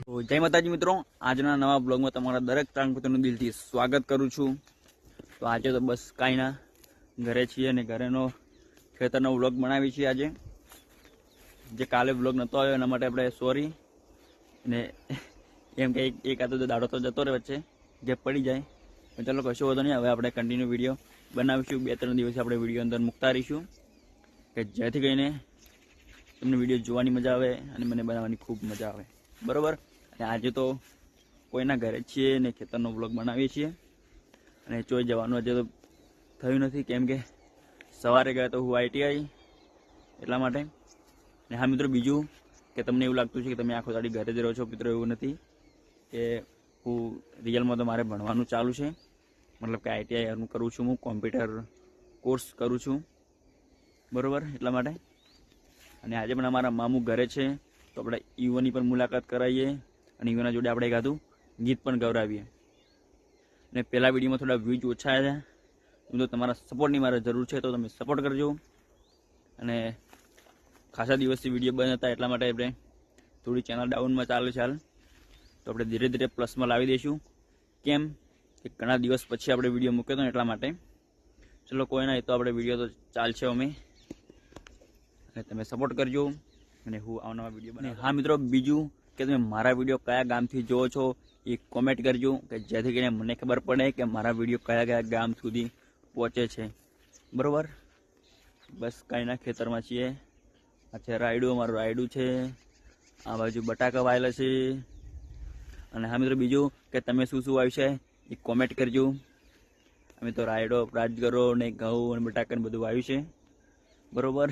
તો જય માતાજી મિત્રો, આજના નવા બ્લોગમાં તમારા દરેક ચાહક મિત્રોનું દિલથી સ્વાગત કરું છું। તો આજે તો બસ કાંઈ ના, ઘરે છીએ અને ઘરેનો ખેતરનો વ્લોગ બનાવી છીએ। આજે જે કાલે વ્લોગ નહોતો આવ્યો એના માટે આપણે સોરી, અને એમ કે એક આધો દાડો તો જતો રહે વચ્ચે, ગેપ પડી જાય, પણ ચાલો કશો વાંધો નહીં। હવે આપણે કન્ટિન્યુ વિડીયો બનાવીશું, 2-3 દિવસ આપણે વિડીયો અંદર મૂકતા રહીશું કે જેથી કરીને તમને વિડીયો જોવાની મજા આવે અને મને બનાવવાની ખૂબ મજા આવે, બરાબર। અને આજે તો કોઈના ઘરે છીએ ને ખેતરનો વ્લોગ બનાવીએ છીએ અને ચોઈ જવાનું આજે તો થયું નથી, કેમ કે સવારે ગયા તો હું ITI એટલા માટે। અને હા મિત્રો, બીજું કે તમને એવું લાગતું છે કે તમે આખો દાડી ઘરે જ રહો છો, મિત્રો એવું નથી કે હું રિયલમાં તો મારે ભણવાનું ચાલુ છે, મતલબ કે ITI કરું છું, હું કોમ્પ્યુટર કોર્સ કરું છું, બરાબર, એટલા માટે। અને આજે પણ અમારા મામું ઘરે છે તો આપણે ઈવોની પણ મુલાકાત કરાવીએ અને ઈવોના જોડે આપણે એકાદું ગીત પણ ગવડાવીએ। અને પહેલા વિડીયોમાં થોડા વ્યૂઝ ઓછા આવ્યા, તો તમારા સપોર્ટની મારે જરૂર છે, તો તમે સપોર્ટ કરજો। અને ખાસા દિવસથી વિડીયો બંધ હતા એટલા માટે આપણે થોડી ચેનલ ડાઉનમાં ચાલે ચાલ, તો આપણે ધીરે ધીરે પ્લસમાં લાવી દઈશું, કેમ કે ઘણા દિવસ પછી આપણે વિડીયો મૂક્યો હતો એટલા માટે। ચલો કોઈ ના, એ તો આપણે વિડીયો તો ચાલશે અમે, અને તમે સપોર્ટ કરજો અને હું આવનારા વિડીયો બનાવું। હા મિત્રો, બીજું કે તમે મારા વિડીયો કયા ગામથી જોવો છો એ કોમેન્ટ કરજો કે જેથી કરીને મને ખબર પડે કે મારા વિડીયો કયા કયા ગામ સુધી પહોંચે છે, બરાબર। બસ કાંઈ ના, ખેતરમાં છીએ, આ છે રાયડું, અમારું રાયડું છે, આ બાજુ બટાકા વાયેલા છે। અને હા મિત્રો, બીજું કે તમે શું શું વાવ્યું છે એ કોમેન્ટ કરજો। અમે તો રાયડો, રાજગરો ને ઘઉં અને બટાકા ને બધું વાવ્યું છે, બરાબર।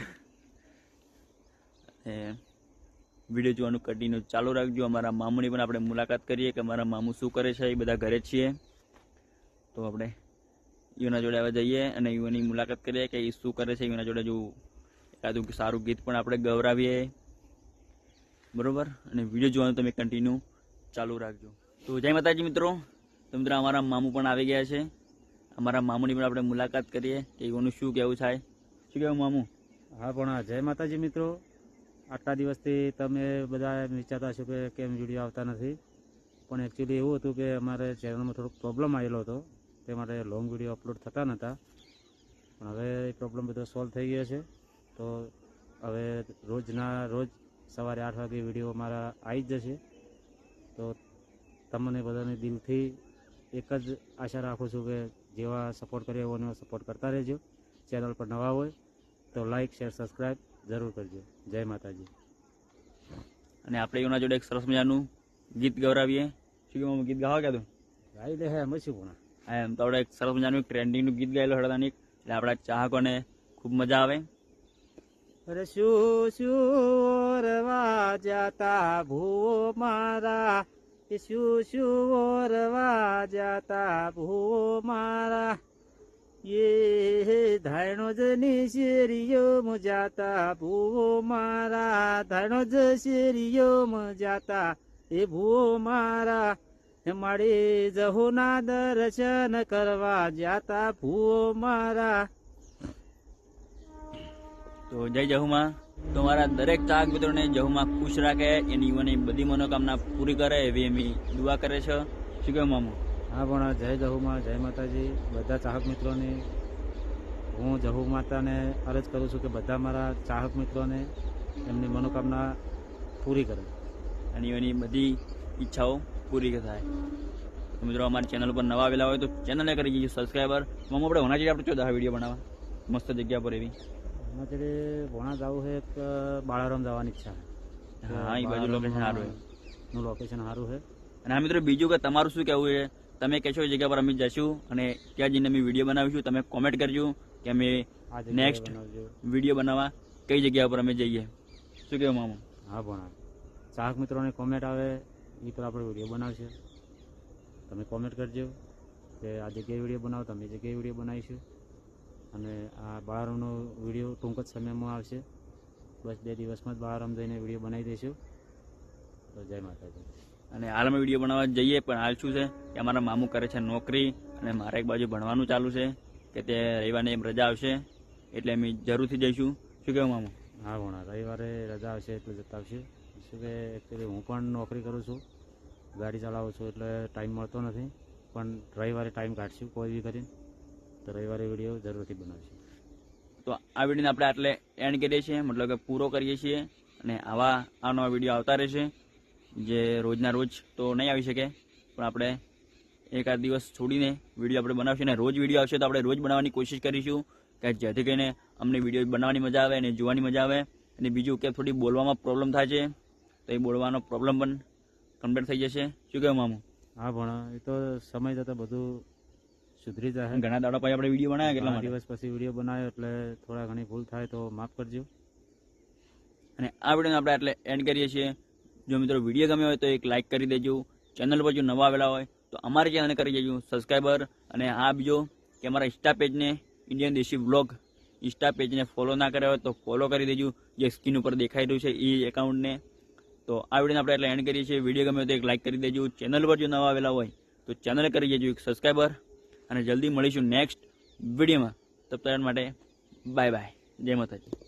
વિડીયો જોવાનું કન્ટિન્યુ ચાલુ રાખજો। અમારા મામુની પણ આપણે મુલાકાત કરીએ કે અમારા મામુ શું કરે છે, એ બધા ઘરે છીએ તો આપણે ઈવોના જોડે હવે જઈએ અને ઈવોની મુલાકાત કરીએ કે એ શું કરે છે। ઈવોના જોડે જો એકાદું સારું ગીત પણ આપણે ગવડાવીએ, બરાબર। અને વિડીયો જોવાનું તમે કન્ટિન્યુ ચાલુ રાખજો। તો જય માતાજી મિત્રો, તો મિત્રો અમારા મામુ પણ આવી ગયા છે, અમારા મામુની પણ આપણે મુલાકાત કરીએ કે ઈવોનું શું કહેવું થાય। શું કહેવું મામુ? હા પણ જય માતાજી મિત્રો, આટલા દિવસથી તમે બધા વિચારતા હશો કે કેમ વિડીયો આવતા નથી, પણ એકચ્યુઅલી એવું હતું કે અમારે ચેનલમાં થોડોક પ્રોબ્લેમ આવેલો હતો, તે માટે લોંગ વિડીયો અપલોડ થતા નહોતા, પણ હવે એ પ્રોબ્લેમ બધો સોલ્વ થઈ ગયો છે। તો હવે રોજના રોજ સવારે 8 વાગે વિડીયો અમારા આવી જ જશે। તો તમને બધાને દિલથી એક જ આશા રાખું છું કે જેવા સપોર્ટ કર્યો એવો સપોર્ટ કરતા રહેજો। ચેનલ પર નવા હોય તો લાઈક, શેર, સબસ્ક્રાઈબ જરૂર કરજો। જય માતાજી। અને આપણે એના જોડે એક સરસ મજાનું ગીત ગવડાવીએ। શું કે ગીત ગાવા ગયા તું? ગાઈ લે હે, એમ શું પણ એમ તો આપણે એક સરસ મજાનું ટ્રેન્ડિંગનું ગીત ગાયેલું હળદાની, એટલે આપણા ચાહકોને ખૂબ મજા આવે। અરે શું શું ઓરવા જાતા ભૂવો મારા, શું શું ઓરવા જાતા ભૂવો મારા, એ ધાણો જ ની શેરીઓ જાતા ભૂવો મારા, ધાણો જ શેરીઓ જાતા એ ભૂવો મારા, મારી જહુના દર્શન કરવા જાતા ભૂવો મારા। તો જય જહુમાં, તો મારા દરેક ચાહક મિત્રોને જહુમાં ખુશ રાખે, એની ઈવોની બધી મનોકામના પૂરી કરે એવી એમની દુઆ કરે છે। શું કહે મામુ? હા પણ જય જહુમાં, જય માતાજી। બધા ચાહક મિત્રોને હું જહુ માતાને અરજ કરું છું કે બધા મારા ચાહક મિત્રોને એમની મનોકામના પૂરી કરે અને એની બધી ઈચ્છાઓ પૂરી થાય। તો મિત્રો અમારી ચેનલ પર નવા આવેલા હોય તો ચેનલને કરી દીજો સબસ્ક્રાઈબર। મામુ આપણે હોના જોઈએ, આપણે 14 વિડીયો બનાવવા મસ્ત જગ્યા પર એવી એમાં ભોણા જવું છે, એક બાળારામ જવાની ઈચ્છા છે। હા, એ બાજુ લોકેશન સારું છે, નું લોકેશન સારું છે। અને હા મિત્રો, બીજું કે તમારું શું કહેવું છે, તમે કહેશો એ જગ્યા પર અમે જઈશું અને ત્યાં જઈને અમે વિડીયો બનાવીશું, તમે કોમેન્ટ કરજો કે અમે નેક્સ્ટ વિડીયો બનાવવા કઈ જગ્યા પર અમે જઈએ। શું કહેવું મામુ? હા ભણા, ચાહક મિત્રોને કોમેન્ટ આવે એ પર આપણે વિડીયો બનાવશે, તમે કોમેન્ટ કરજો કે આ જગ્યાએ વિડીયો બનાવો, તમે જગ્યાએ વિડીયો બનાવીશું। અને આ બાળારામનો વિડીયો ટૂંક જ સમયમાં આવશે, બસ 2 દિવસમાં જ બાળારામ જઈને વિડીયો બનાવી દઈશું। તો જય માતાજી। અને હાલ અમે વિડીયો બનાવવા જઈએ, પણ હાલ શું છે કે અમારા મામુ કરે છે નોકરી અને મારે એક બાજુ ભણવાનું ચાલુ છે કે તે રવિવારની રજા આવશે એટલે અમે જરૂરથી જઈશું। શું કહેવું મામુ? હા ભણા, રવિવારે રજા આવશે એટલે જતા આવશે। શું કે એકચ્યુઅલી હું પણ નોકરી કરું છું, ગાડી ચલાવું છું એટલે ટાઈમ મળતો નથી, પણ રવિવારે ટાઈમ કાઢશું કોઈ બી કરીને, તો રવિવારે વિડીયો જરૂરથી બનાવીશું. તો આ વિડીયોને આપણે આટલે એન્ડ કરીએ છીએ, મતલબ કે પૂરો કરીએ છીએ. અને આ નવા વિડીયો આવતા રહેશે, જે રોજના રોજ તો નહીં આવી શકે, પણ આપણે એકાદ દિવસ છોડીને વિડીયો આપણે બનાવશું. અને રોજ વિડીયો આવશે તો આપણે રોજ બનાવવાની કોશિશ કરીશું, કે જેથી કરીને અમને વિડીયો બનાવવાની મજા આવે અને જોવાની મજા આવે. અને બીજું કે થોડી બોલવામાં પ્રોબ્લેમ થાય છે, તો એ બોલવાનો પ્રોબ્લેમ પણ કમ્પ્લીટ થઈ જશે. શું કહેવું મામું? હા, પણ એ તો સમય જતાં બધું સુધરી જાય. ઘણા દાડા પછી આપણે વિડીયો બનાવ્યા, કેટલા દિવસ પછી વિડીયો બનાવ્યો એટલે થોડા ઘણી ભૂલ થાય તો માફ કરજો. અને આ વિડીયોને આપણે એટલે એન્ડ કરીએ છીએ. જો મિત્રો વિડીયો ગમ્યો હોય તો એક લાઇક કરી દેજો. ચેનલ પર જો નવા આવેલા હોય તો અમારી ચેનલને કરી દેજો સબસ્ક્રાઈબર. અને આ બીજો કે અમારા ઇન્સ્ટા પેજને ઇન્ડિયન દેશી વ્લોગ ઇન્સ્ટા પેજને ફોલો ના કર્યા હોય તો ફોલો કરી દેજો, જે સ્ક્રીન ઉપર દેખાઈ રહ્યું છે એ એકાઉન્ટને. તો આ વિડીયોને આપણે એટલે એન્ડ કરીએ છીએ. વિડીયો ગમ્યો તો એક લાઇક કરી દેજો. ચેનલ પર જો નવા આવેલા હોય તો ચેનલ કરી દેજો એક સબસ્ક્રાઈબર. અને જલ્દી મળીશું નેક્સ્ટ વિડીયોમાં. તબ તક માટે બાય બાય. જય માતાજી.